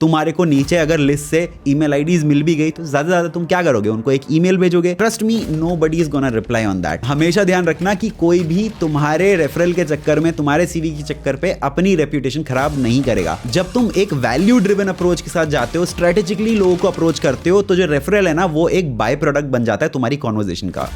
तुम्हारे को नीचे अगर लिस्ट से ईमेल आईडीज मिल भी गई तो ज्यादा ज्यादा तुम क्या करोगे, उनको एक ईमेल भेजोगे। Trust me, nobody is gonna reply on that. हमेशा ध्यान रखना कि कोई भी तुम्हारे रेफरल के चक्कर में, तुम्हारे सीवी के चक्कर पे अपनी रेप्यूटेशन खराब नहीं करेगा। जब तुम एक वैल्यू ड्रिवन अप्रोच के साथ जाते हो, स्ट्रेटेजिकली लोगों को अप्रोच करते हो, तो जो रेफरल है ना, वो एक बाय प्रोडक्ट बन जाता है तुम्हारी कॉन्वर्जेशन का।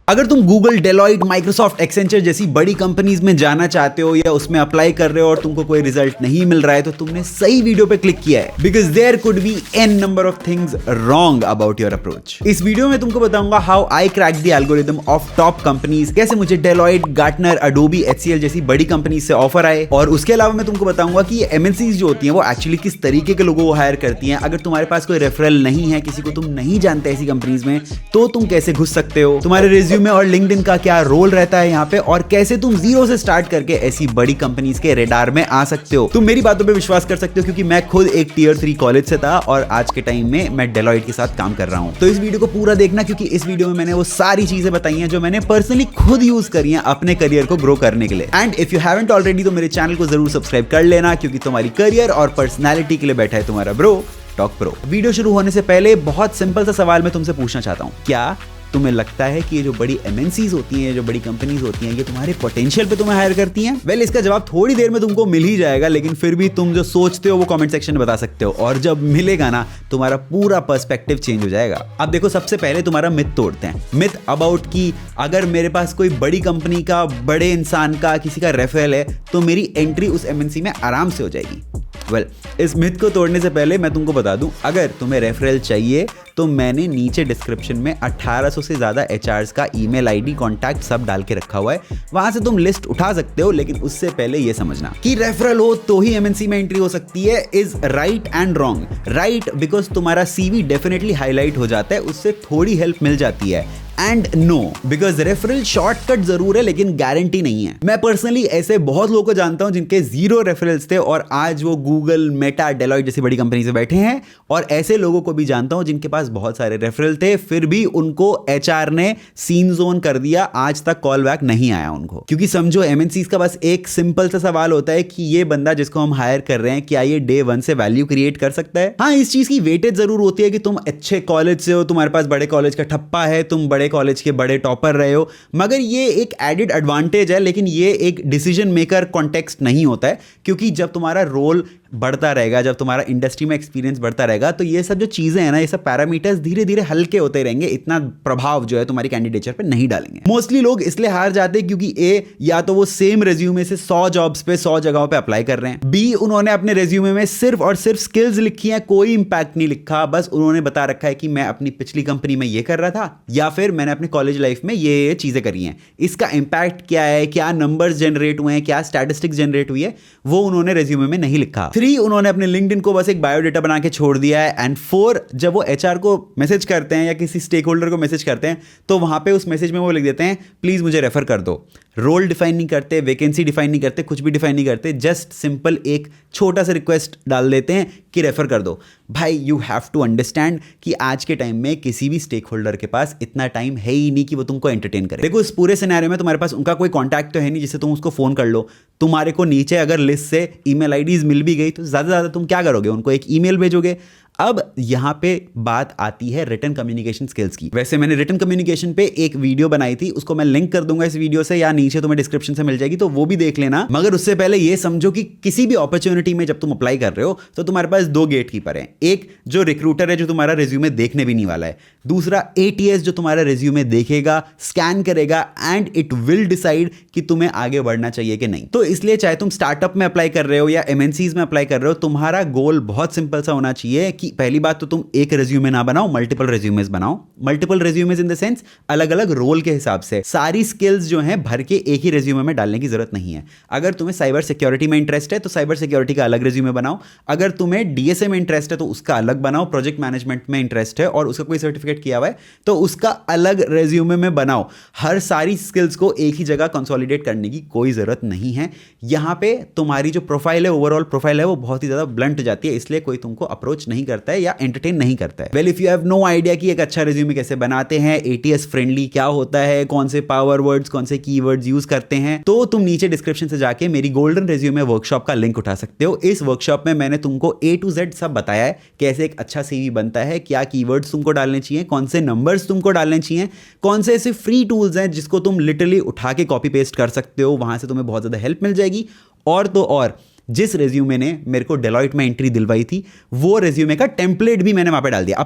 अगर तुम गूगल, डेलॉइट, माइक्रोसॉफ्ट, एक्सेंचर जैसी बड़ी कंपनीज में जाना चाहते हो या उसमें अप्लाई कर रहे हो और तुमको कोई रिजल्ट नहीं मिल रहा है, तो तुमने सही वीडियो पे क्लिक किया है, because there could be an number of things wrong about your approach. इस वीडियो में तुमको बताऊंगा how I crack the algorithm of top companies, कैसे मुझे डेलॉइट, गार्टनर, अडोबी, HCL जैसी बड़ी कंपनीज से ऑफर आए, और उसके अलावा मैं तुमको बताऊंगा कि MNCs जो होती हैं वो एक्चुअली किस तरीके के लोगों को हायर करती हैं। अगर तुम्हारे पास कोई रेफरल नहीं है, किसी को तुम नहीं जानते ऐसी कंपनीज में, तो तुम कैसे घुस सकते हो, तुम्हारे रिज्यूमे और लिंक्डइन का क्या रोल रहता है यहाँ पे, और कैसे तुम जीरो से स्टार्ट करके ऐसी बड़ी कंपनीज के रेडार में आ सकते हो। तुम मेरी बातों पे विश्वास कर सकते हो क्योंकि मैं खुद एक Tier 3 कॉलेज से था और आज के टाइम में मैं डेलॉइट के साथ काम कर रहा हूँ। तो इस वीडियो को पूरा देखना, क्योंकि इस वीडियो में मैंने वो सारी चीजें बताई हैं जो मैंने पर्सनली खुद यूज करी हैं अपने करियर को ग्रो करने के लिए। And if you haven't already, तो मेरे चैनल को जरूर सब्सक्राइब कर लेना, क्योंकि तुम्हारी करियर और पर्सनैलिटी के लिए बैठा है तुम्हारा ब्रो टॉक प्रो। वीडियो शुरू होने से पहले बहुत सिंपल सा सवाल मैं तुमसे पूछना चाहता हूँ। क्या तुम्हें लगता है कि ये जो बड़ी MNCs होती हैं, जो बड़ी कंपनीज होती हैं, ये तुम्हारे पोटेंशियल पे तुम्हें हायर करती हैं? वेल, इसका जवाब थोड़ी देर में तुमको मिल ही जाएगा, लेकिन फिर भी तुम जो सोचते हो वो कमेंट सेक्शन में बता सकते हो, और जब मिलेगा ना, तुम्हारा पूरा पर्सपेक्टिव चेंज हो जाएगा। अब देखो, सबसे पहले तुम्हारा मिथ तोड़ते हैं। मिथ अबाउट कि अगर मेरे पास कोई बड़ी कंपनी का, बड़े इंसान का, किसी का रेफरल है, तो मेरी एंट्री उस MNC में आराम से हो जाएगी। वेल, इस मिथ को तोड़ने से पहले मैं तुमको बता दूं, अगर तुम्हें रेफरल चाहिए तो मैंने नीचे डिस्क्रिप्शन में 1800 से ज्यादा HRs का ईमेल आईडी, कॉन्टैक्ट सब डाल के रखा हुआ है, वहां से तुम लिस्ट उठा सकते हो। लेकिन उससे पहले ये समझना कि रेफरल हो तो ही MNC में एंट्री हो सकती है is right and wrong. Right because तुम्हारा CV डेफिनेटली हाईलाइट हो जाता है, उससे थोड़ी हेल्प मिल जाती है। And no because referral shortcut जरूर है, लेकिन गारंटी नहीं है। मैं पर्सनली ऐसे बहुत लोगों को जानता हूं जिनके 0 रेफरल्स थे और आज वो गूगल, मेटा, डेलॉइट जैसी बड़ी कंपनी से बैठे हैं, और ऐसे लोगों को भी जानता हूं जिनके पास बहुत सारे रेफरल थे, फिर भी उनको HR ने सीन जोन कर दिया, आज तक कॉल बैक नहीं आया उनको। क्योंकि समझो, MNCs का बस एक सिंपल सा सवाल होता है कि ये बंदा जिसको हम हायर कर रहे हैं, क्या ये डे 1 से वैल्यू क्रिएट कर सकता है? हाँ, इस चीज की वेटेज जरूर होती है कि तुम अच्छे कॉलेज से हो, तुम्हारे पास बड़े कॉलेज का ठप्पा है, तुम बड़े कॉलेज के बड़े टॉपर रहे हो, मगर ये एक एडेड एडवांटेज है, लेकिन ये एक डिसीजन मेकर कॉन्टेक्स्ट नहीं होता है। क्योंकि जब तुम्हारा रोल बढ़ता रहेगा, जब तुम्हारा इंडस्ट्री में एक्सपीरियंस बढ़ता रहेगा, तो ये सब जो चीजें हैं ना, ये सब पैरामीटर्स धीरे धीरे हल्के होते रहेंगे, इतना प्रभाव जो है तुम्हारी कैंडिडेचर पे नहीं डालेंगे। मोस्टली लोग इसलिए हार जाते हैं क्योंकि या तो वो सेम रेज्यूमे से 100 जॉब्स पे, 100 जगहों पे अप्लाई कर रहे हैं, B, उन्होंने अपने रेज्यूमे में सिर्फ और सिर्फ स्किल्स लिखी हैं, कोई इंपैक्ट नहीं लिखा, बस उन्होंने बता रखा है कि मैं अपनी पिछली कंपनी में ये कर रहा था, या फिर मैंने अपनी कॉलेज लाइफ में ये चीजें करी हैं। इसका इंपैक्ट क्या है, क्या नंबर्स जनरेट हुए हैं, क्या स्टैटिस्टिक्स जनरेट हुई है, वो उन्होंने रेज्यूमे में नहीं लिखा। 3, उन्होंने अपने लिंक्डइन को बस एक बायोडेटा बना के छोड़ दिया है। एंड 4, जब वो HR को मैसेज करते हैं या किसी स्टेक होल्डर को मैसेज करते हैं, तो वहां पे उस मैसेज में वो लिख देते हैं, प्लीज मुझे रेफर कर दो। रोल डिफाइन नहीं करते, वैकेंसी डिफाइन नहीं करते, कुछ भी डिफाइन नहीं करते, जस्ट सिंपल एक छोटा सा रिक्वेस्ट डाल देते हैं कि रेफर कर दो। भाई, यू हैव टू अंडरस्टैंड कि आज के टाइम में किसी भी स्टेक होल्डर के पास इतना टाइम है ही नहीं कि वो तुमको एंटरटेन करे। देखो, इस पूरे सिनेरियो में तुम्हारे पास उनका कोई कॉन्टैक्ट तो है नहीं जिससे तुम उसको फोन कर लो। तुम्हारे को नीचे अगर लिस्ट से ईमेल आईडीज मिल भी गई, तो ज्यादा से ज्यादा तुम क्या करोगे, उनको एक ईमेल भेजोगे। अब यहां पे बात आती है रिटन कम्युनिकेशन स्किल्स की। वैसे मैंने रिटन कम्युनिकेशन पे एक वीडियो बनाई थी, उसको मैं लिंक कर दूंगा इस वीडियो से, या नीचे तुम्हें डिस्क्रिप्शन से मिल जाएगी, तो वो भी देख लेना। मगर उससे पहले ये समझो कि किसी भी अपॉर्चुनिटी में जब तुम अप्लाई कर रहे हो, तो तुम्हारे पास 2 गेट कीपर हैं। एक जो रिक्रूटर है, जो तुम्हारा रिज्यूमे देखने भी नहीं वाला है। दूसरा ATS, जो तुम्हारा रिज्यूमे देखेगा, स्कैन करेगा, एंड इट विल डिसाइड कि तुम्हें आगे बढ़ना चाहिए कि नहीं। तो इसलिए चाहे तुम स्टार्टअप में अप्लाई कर रहे हो या MNCs में अप्लाई कर रहे हो, तुम्हारा गोल बहुत सिंपल सा होना चाहिए कि पहली बात तो तुम एक रेज्यूमे ना बनाओ, मल्टीपल रेज्यूमेस बनाओ। Multiple resumes in the sense अलग अलग रोल के हिसाब से। सारी स्किल्स जो हैं भर के एक ही रेज्यूमे में डालने की जरूरत नहीं है। अगर तुम्हें साइबर सिक्योरिटी में इंटरेस्ट है तो साइबर सिक्योरिटी का अलग रेज्यूमे बनाओ। अगर तुम्हें DSA में इंटरेस्ट है तो उसका अलग बनाओ। प्रोजेक्ट मैनेजमेंट में इंटरेस्ट है और उसका कोई सर्टिफिकेट किया हुआ है तो उसका अलग रेज्यूमे में बनाओ। हर सारी स्किल्स को एक ही जगह कंसोलिडेट करने की कोई जरूरत नहीं है। यहां पे तुम्हारी जो प्रोफाइल है, ओवरऑल प्रोफाइल है, वो बहुत ही ज्यादा ब्लंट जाती है, इसलिए कोई तुमको अप्रोच नहीं करता करता है या एंटरटेन नहीं करता है। Well if you have no idea कि एक अच्छा रिज्यूमे कैसे बनाते हैं, एटीएस फ्रेंडली क्या होता है, कौन से पावर वर्ड्स, कौन से कीवर्ड्स यूज करते हैं, तो तुम नीचे डिस्क्रिप्शन से जाके मेरी गोल्डन रिज्यूमे वर्कशॉप का लिंक उठा सकते हो। इस वर्कशॉप में मैंने तुमको A to Z सब बताया है, कैसे एक अच्छा सीवी बनता है, क्या कीवर्ड्स तुमको डालने चाहिए, कौन से नंबर्स तुमको डालने चाहिए, कौन से ऐसे फ्री टूल्स हैं जिसको तुम लिटरली उठा के कॉपी पेस्ट कर सकते हो, वहां से तुम्हें बहुत ज्यादा हेल्प मिल जाएगी। और तो और जिस रेज्यूमे ने मेरे को डेलॉइट में एंट्री दिलवाई थी, वो रेज्यूमे का टेम्पलेट भी मैंने वहां पे डाल दिया।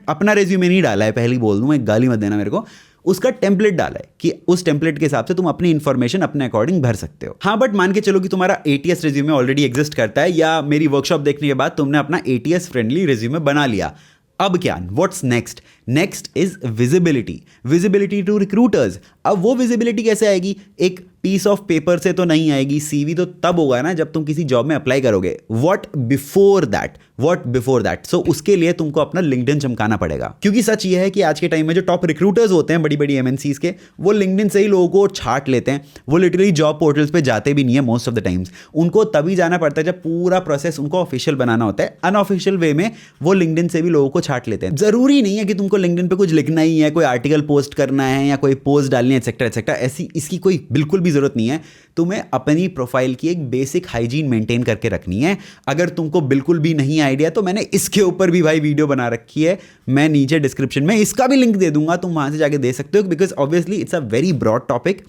अपना रेज्यूमे नहीं डाला है, पहले बोल दूं, एक गाली मत देना मेरे को, उसका टेम्पलेट डाला है कि उस टेम्पलेट के हिसाब से तुम अपनी इंफॉर्मेशन अपने अकॉर्डिंग भर सकते हो। हाँ, बट मान के चलो कि तुम्हारा एटीएस रेज्यूमे ऑलरेडी एग्जिस्ट करता है, या मेरी वर्कशॉप देखने के बाद तुमने अपना एटीएस फ्रेंडली रेज्यूमे बना लिया। अब क्या, what's next? Next is visibility to recruiters. अब वो विजिबिलिटी कैसे आएगी? एक पीस ऑफ पेपर से तो नहीं आएगी, सीवी तो तब होगा ना जब तुम किसी जॉब में अप्लाई करोगे। What before that? सो उसके लिए तुमको अपना लिंक्डइन चमकाना पड़ेगा, क्योंकि सच ये है कि आज के टाइम में जो टॉप रिक्रूटर्स होते हैं बड़ी बड़ी एमएनसीज के, वो लिंक्डइन से ही लोगों को छाट लेते हैं। वो लिटरली जॉब पोर्टल्स पे जाते भी नहीं है मोस्ट ऑफ द टाइम्स। उनको तभी जाना पड़ता है जब पूरा प्रोसेस उनको ऑफिशियल बनाना होता है। अनऑफिशियल वे में वो लिंक्डइन से भी लोगों को छाट लेते हैं। जरूरी नहीं है कि तुमको लिंक्डइन पे कुछ लिखना ही है, कोई आर्टिकल पोस्ट करना है या कोई पोस्ट डालनी है, एक्सेट्रा एक्सेट्रा। ऐसी इसकी कोई बिल्कुल भी जरूरत नहीं है। तुम्हें अपनी प्रोफाइल की एक बेसिक हाइजीन मेंटेन करके रखनी है। अगर तुमको बिल्कुल भी नहीं आइडिया, तो मैंने इसके ऊपर भी भाई वीडियो बना रखी है, मैं नीचे डिस्क्रिप्शन में इसका भी लिंक दे दूंगा, तुम वहां से जाके दे सकते हो, because obviously it's a very broad topic.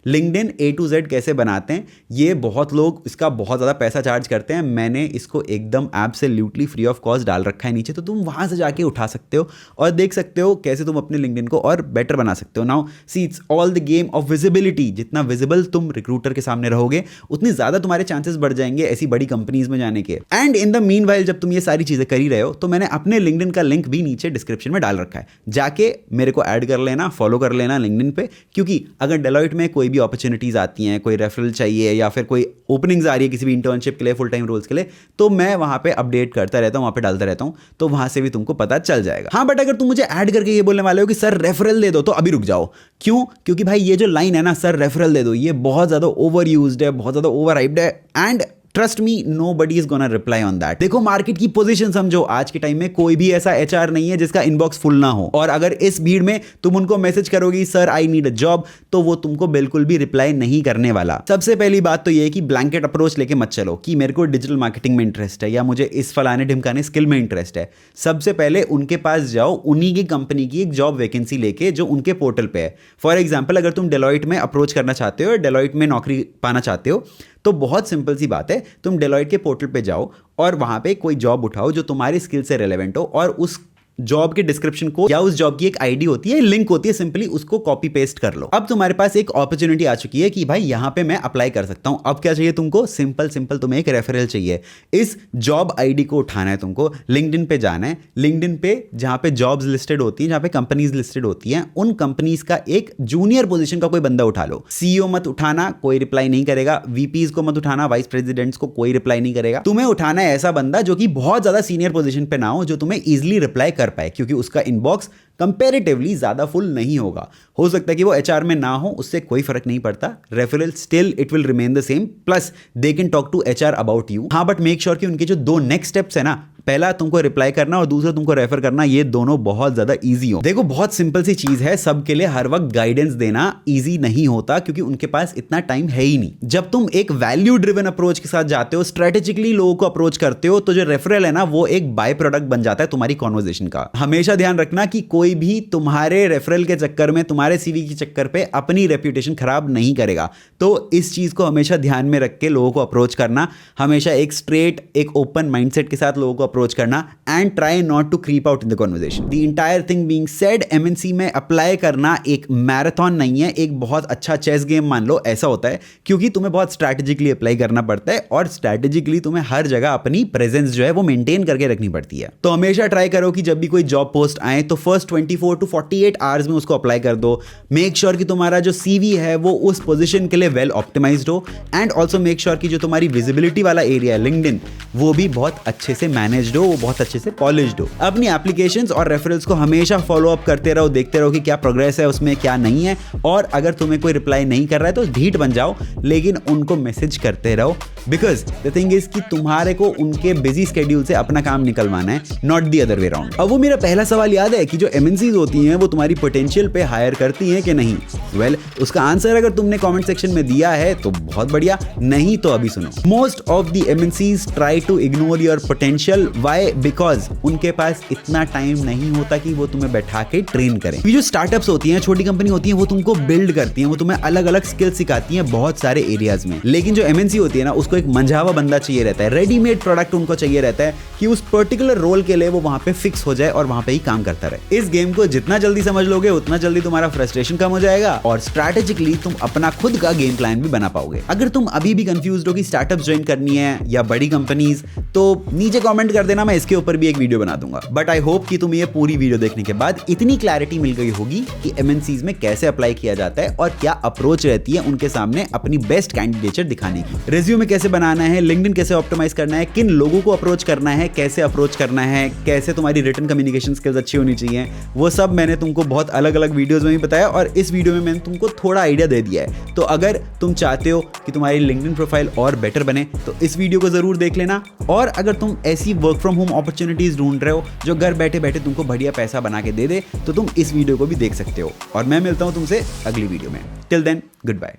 LinkedIn A to Z कैसे बनाते हैं, ये बहुत लोग इसका बहुत ज़्यादा पैसा चार्ज करते हैं। मैंने इसको एकदम एब्सोल्युटली फ्री ऑफ कॉस्ट डाल रखा है नीचे, तो तुम वहाँ से जाके उठा सकते हो और देख सकते हो कैसे तुम अपने लिंक्डइन को और बेटर बना सकते हो। Now see, it's all the game of visibility. जितना विजिबल तुम रिक्रूटर के सामने रहोगे, उतनी ज़्यादा तुम्हारे चांसेस बढ़ जाएंगे ऐसी बड़ी कंपनीज में जाने के। And in the mean while, जब तुम ये सारी चीज़ें कर ही रहे हो, तो मैंने अपने लिंक्डइन का लिंक भी नीचे डिस्क्रिप्शन में डाल रखा है। जाके मेरे को ऐड कर लेना, फॉलो कर लेना लिंक्डइन पे, क्योंकि अगर डेलॉइट में कोई भी अपॉर्चुनिटीज आती हैं, कोई रेफरल चाहिए या फिर कोई ओपनिंग्स आ रही है किसी भी इंटर्नशिप के लिए, फुल टाइम रोल्स के लिए, तो मैं वहां पे अपडेट करता रहता हूं, वहां पे डालता रहता हूं, तो वहां से भी तुमको पता चल जाएगा। हाँ, बट अगर तुम मुझे ऐड करके ये बोलने वाले हो कि सर रेफरल दे दो, तो अभी रुक जाओ। क्यों? क्योंकि भाई ये जो लाइन है ना, सर रेफरल दे दो, ये बहुत ज्यादा ओवर यूज्ड है, बहुत ज्यादा ओवर हाइप्ड है, and trust me, nobody is gonna reply on that। देखो मार्केट की पोजीशन समझो, आज के टाइम में कोई भी ऐसा एचआर नहीं है जिसका इनबॉक्स फुल ना हो, और अगर इस भीड़ में तुम उनको मैसेज करोगी sir I need a job, तो वो तुमको बिल्कुल भी रिप्लाई नहीं करने वाला। सबसे पहली बात तो ये है कि ब्लैंकेट अप्रोच लेके मत चलो कि मेरे को डिजिटल मार्केटिंग में इंटरेस्ट है या मुझे इस फलाने ढिमकाने स्किल में इंटरेस्ट है। सबसे पहले उनके पास जाओ, उन्हीं की कंपनी की एक जॉब वैकेंसी लेके जो उनके पोर्टल पे है। फॉर एग्जाम्पल, अगर तुम डेलॉइट में अप्रोच करना चाहते हो, डेलॉइट में नौकरी पाना चाहते हो, तो बहुत सिंपल सी बात है, तुम डेलॉइट के पोर्टल पे जाओ और वहां पे कोई जॉब उठाओ जो तुम्हारी स्किल से रिलेवेंट हो, और उस जॉब के डिस्क्रिप्शन को या उस जॉब की एक आईडी होती है, लिंक होती है, सिंपली उसको कॉपी पेस्ट कर लो। अब तुम्हारे पास एक अपॉर्चुनिटी आ चुकी है कि भाई यहां पे मैं अप्लाई कर सकता हूं। अब क्या चाहिए तुमको? सिंपल तुम्हें एक रेफरल चाहिए। इस जॉब आईडी को उठाना है तुमको, लिंक्डइन पे जाना है। लिंक्डइन पे जहां पे जॉब्स लिस्टेड होती है, जहां पे कंपनीज लिस्टेड होती हैं, उन कंपनीज का एक जूनियर पोजीशन का कोई बंदा उठा लो। सीईओ मत उठाना, कोई रिप्लाई नहीं करेगा। वीपीज को मत उठाना, वाइस प्रेसिडेंट्स को कोई रिप्लाई नहीं करेगा। तुम्हें उठाना है ऐसा बंदा जो कि बहुत ज्यादा सीनियर पोजीशन पे ना हो, जो तुम्हें इजिली रिप्लाई कर पाए, क्योंकि उसका इनबॉक्स कंपैरेटिवली ज्यादा फुल नहीं होगा। हो सकता है कि वो एचआर में ना हो, उससे कोई फर्क नहीं पड़ता। Referral still it will remain the same, plus they can talk to HR about you. हाँ, बट मेक श्योर कि उनके जो दो नेक्स्ट स्टेप्स है ना, पहला तुमको रिप्लाई करना और दूसरा तुमको रेफर करना, ये दोनों बहुत ज्यादा इजी हो। देखो बहुत सिंपल सी चीज है, सबके लिए हर वक्त गाइडेंस देना इजी नहीं होता, क्योंकि उनके पास इतना टाइम है ही नहीं। जब तुम एक वैल्यू ड्रिवन अप्रोच के साथ जाते हो, स्ट्रेटेजिकली लोगों को अप्रोच करते हो, तो जो रेफरल है ना, वो एक बाय प्रोडक्ट बन जाता है तुम्हारी कॉन्वर्सेशन का। हमेशा ध्यान रखना कि कोई भी तुम्हारे रेफरल के चक्कर में, तुम्हारे सीवी के चक्कर पे अपनी रेप्यूटेशन खराब नहीं करेगा। तो इस चीज को हमेशा ध्यान में रख के लोगों को अप्रोच करना, हमेशा एक स्ट्रेट, एक ओपन माइंडसेट के साथ लोगों को अप्रोच करना, and try not to creep out in the conversation. The entire thing being said, MNC में अप्लाई करना एक मैराथन नहीं है, एक बहुत अच्छा चेस गेम मान लो ऐसा होता है, क्योंकि तुम्हें बहुत स्ट्रैटेजिकली अप्लाई करना पड़ता है, और स्ट्रैटेजिकली तुम्हें हर जगह अपनी प्रेजेंस जो है वो मेंटेन करके रखनी पड़ती है। तो हमेशा ट्राई करो कि जब भी कोई जॉब पोस्ट आए, तो फर्स्ट 24 to 48 आवर्स में उसको अप्लाई कर दो। मेक श्योर कि तुम्हारा जो CV है वो उस पोजीशन के लिए वेल ऑप्टिमाइज्ड हो, एंड ऑल्सो मेक श्योर कि जो तुम्हारी विजिबिलिटी वाला एरिया है लिंक्डइन, वो भी बहुत अच्छे से मैनेज्ड हो, वो बहुत अच्छे से पॉलिश्ड हो। अपनी एप्लीकेशंस और रेफरल्स को हमेशा फॉलो अप करते रहो, देखते रहो कि क्या प्रोग्रेस है उसमें, क्या नहीं है, और अगर तुम्हें कोई रिप्लाई नहीं कर रहा है तो ढीठ बन जाओ, लेकिन उनको मैसेज करते रहो, बिकॉज द थिंग इज कि तुम्हारे को उनके बिजी स्केड्यूल से अपना काम निकलवाना है, not the other way round. अब वो मेरा पहला सवाल याद है कि जो MNCs होती हैं वो तुम्हारी पोटेंशियल पे हायर करती हैं कि नहीं? वेल, उसका आंसर अगर तुमने कमेंट सेक्शन में दिया है तो बहुत बढ़िया, नहीं तो अभी सुनो। Most of the MNCs try to ignore your potential. Why? Because उनके पास इतना टाइम नहीं होता कि वो तुम्हें बैठा के ट्रेन करें। ये जो स्टार्टअप्स होती हैं, छोटी कंपनी होती हैं, वो तुमको बिल्ड करती हैं, वो तुम्हें अलग अलग स्किल सिखाती हैं बहुत सारे एरियाज में। लेकिन जो MNC होती है ना, उसको एक मंझावा बंदा चाहिए रहता है, रेडीमेड प्रोडक्ट उनको चाहिए रहता है कि उस पर्टिकुलर रोल के लिए वो वहां पे फिक्स हो जाए और वहां पे ही काम करता रहे। इस गेम को जितना जल्दी समझ लोगे उतना जल्दी तुम्हारा फ्रस्ट्रेशन कम हो जाएगा और स्ट्रैटेजिकली तुम अपना खुद का गेम प्लान भी बना पाओगे। अगर तुम अभी भी कंफ्यूज्ड हो कि स्टार्टअप ज्वाइन करनी है या बड़ी कंपनीज, तो नीचे कमेंट कर देना, मैं इसके ऊपर भी एक वीडियो बना दूंगा। बट आई होप कि तुम्हें ये पूरी वीडियो देखने के बाद इतनी क्लैरिटी मिल गई होगी कि MNCs में कैसे अप्लाई किया जाता है और क्या अप्रोच रहती है उनके सामने अपनी बेस्ट कैंडिडेचर दिखाने की। रिज्यूमे कैसे बनाना है, लिंक्डइन कैसे ऑप्टिमाइज करना है, किन लोगों को अप्रोच करना है, कैसे अप्रोच करना है, कैसे तुम्हारी रिटन कम्युनिकेशन स्किल्स अच्छी होनी चाहिए, वो सब मैंने तुमको बहुत अलग अलग वीडियोस में भी बताया और इस वीडियो में मैंने तुमको थोड़ा आइडिया दे दिया है। तो अगर तुम चाहते हो कि तुम्हारी लिंक्डइन प्रोफाइल और बेटर बने तो इस वीडियो को जरूर देख लेना। और अगर तुम ऐसी वर्क फ्रॉम होम अपॉर्चुनिटीज ढूंढ रहे हो जो घर बैठे बैठे तुमको बढ़िया पैसा बना के दे दे, तो तुम इस वीडियो को भी देख सकते हो। और मैं मिलता हूं तुमसे अगली वीडियो में। Till then, good bye.